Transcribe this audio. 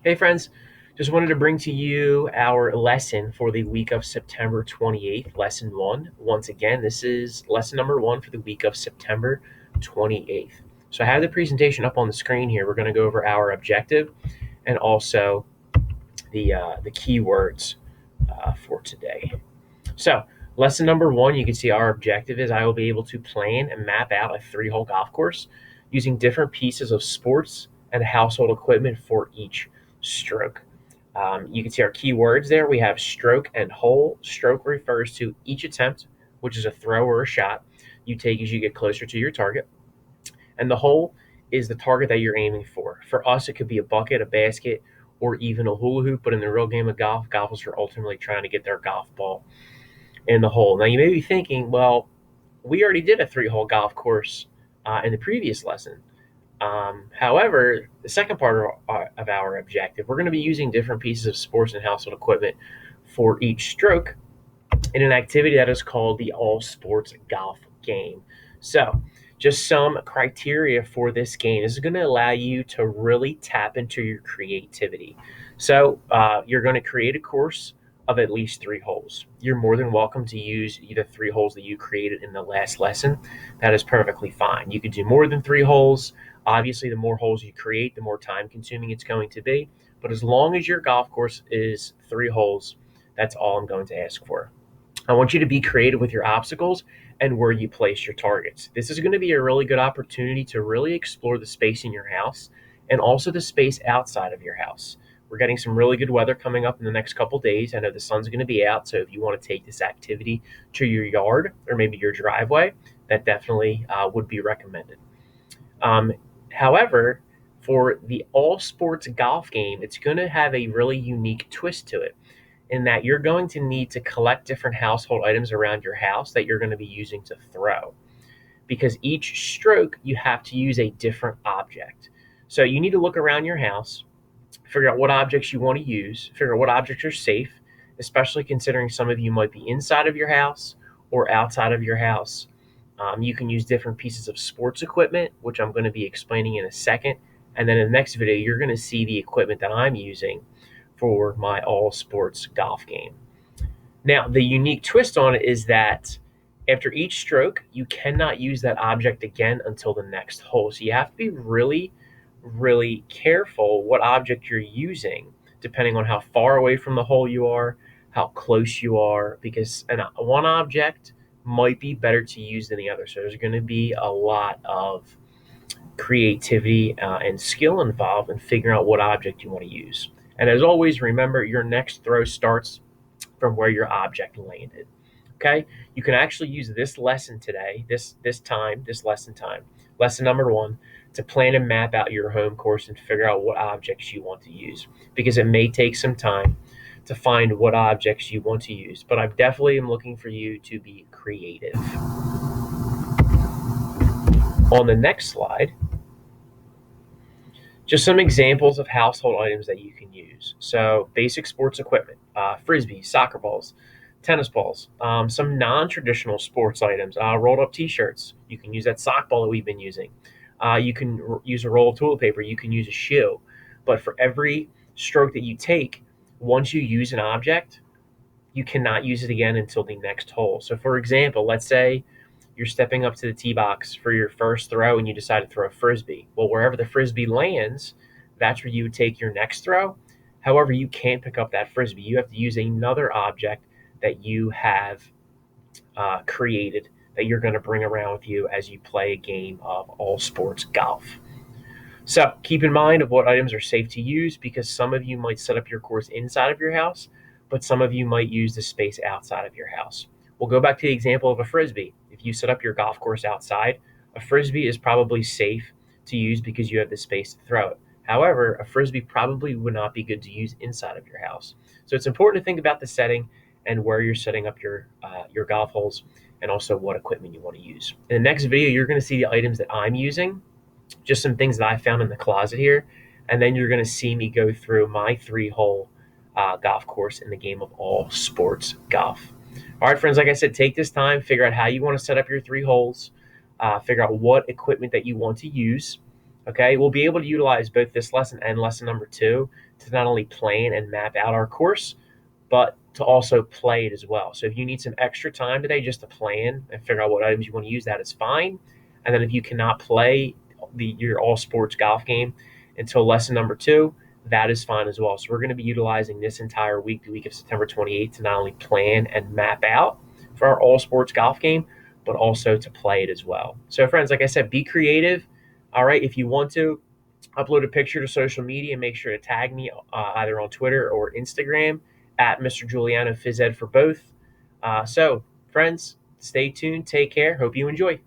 Hey friends, just wanted to bring to you our lesson for the week of September 28th, lesson one. Once again, this is lesson number one for the week of September 28th. So I have the presentation up on the screen here. We're going to go over our objective and also the keywords for today. So lesson number one, you can see our objective is I will be able to plan and map out a three-hole golf course using different pieces of sports and household equipment for each stroke. You can see our keywords there. We have stroke and hole. Stroke refers to each attempt, which is a throw or a shot you take as you get closer to your target. And the hole is the target that you're aiming for. For us, it could be a bucket, a basket, or even a hula hoop. But in the real game of golf, golfers are ultimately trying to get their golf ball in the hole. Now, you may be thinking, well, we already did a three-hole golf course in the previous lesson. However, the second part of our objective, we're going to be using different pieces of sports and household equipment for each stroke in an activity that is called the all sports golf game. So, just some criteria for this game. This is going to allow you to really tap into your creativity. So, you're going to create a course of at least three holes. You're more than welcome to use either three holes that you created in the last lesson. That is perfectly fine. You could do more than three holes. Obviously, the more holes you create, the more time consuming it's going to be. But as long as your golf course is three holes, that's all I'm going to ask for. I want you to be creative with your obstacles and where you place your targets. This is going to be a really good opportunity to really explore the space in your house and also the space outside of your house. We're getting some really good weather coming up in the next couple days. I know the sun's going to be out, so if you want to take this activity to your yard or maybe your driveway, that definitely would be recommended. However, for the all sports golf game, it's going to have a really unique twist to it in that you're going to need to collect different household items around your house that you're going to be using to throw. Because each stroke, you have to use a different object. So you need to look around your house, figure out what objects you want to use, figure out what objects are safe, especially considering some of you might be inside of your house or outside of your house. You can use different pieces of sports equipment, which I'm going to be explaining in a second. And then in the next video, you're going to see the equipment that I'm using for my all sports golf game. Now, the unique twist on it is that after each stroke, you cannot use that object again until the next hole. So you have to be really, really careful what object you're using, depending on how far away from the hole you are, how close you are, because one object might be better to use than the other. So there's going to be a lot of creativity and skill involved in figuring out what object you want to use. And as always, remember your next throw starts from where your object landed. Okay, you can actually use this lesson today, this lesson time, lesson number one, to plan and map out your home course and figure out what objects you want to use, because it may take some time to find what objects you want to use. But I definitely am looking for you to be creative. On the next slide, just some examples of household items that you can use. So basic sports equipment, frisbees, soccer balls, tennis balls, some non-traditional sports items, rolled up t-shirts. You can use that sock ball that we've been using. You can use a roll of toilet paper. You can use a shoe. But for every stroke that you take, once you use an object, you cannot use it again until the next hole. So for example, let's say you're stepping up to the tee box for your first throw and you decide to throw a frisbee. Well, wherever the frisbee lands, that's where you would take your next throw. However, you can't pick up that frisbee. You have to use another object that you have created that you're going to bring around with you as you play a game of all sports golf. So keep in mind of what items are safe to use, because some of you might set up your course inside of your house, but some of you might use the space outside of your house. We'll go back to the example of a frisbee. If you set up your golf course outside, a frisbee is probably safe to use because you have the space to throw it. However, a frisbee probably would not be good to use inside of your house. So it's important to think about the setting and where you're setting up your golf holes, and also what equipment you want to use. In the next video, you're going to see the items that I'm using, just some things that I found in the closet here, and then you're going to see me go through my three-hole golf course in the game of all sports golf. All right, friends, like I said, take this time, figure out how you want to set up your three holes, figure out what equipment that you want to use. Okay, we'll be able to utilize both this lesson and lesson number two to not only plan and map out our course, but to also play it as well. So if you need some extra time today just to plan and figure out what items you want to use, that is fine. And then if you cannot play your all sports golf game until lesson number 2, that is fine as well. So we're going to be utilizing this entire week, the week of September 28th, to not only plan and map out for our all sports golf game, but also to play it as well. So friends, like I said, be creative. All right, if you want to upload a picture to social media, and make sure to tag me either on Twitter or Instagram at Mr. Giuliano Phys Ed for both. So friends, stay tuned. Take care. Hope you enjoy.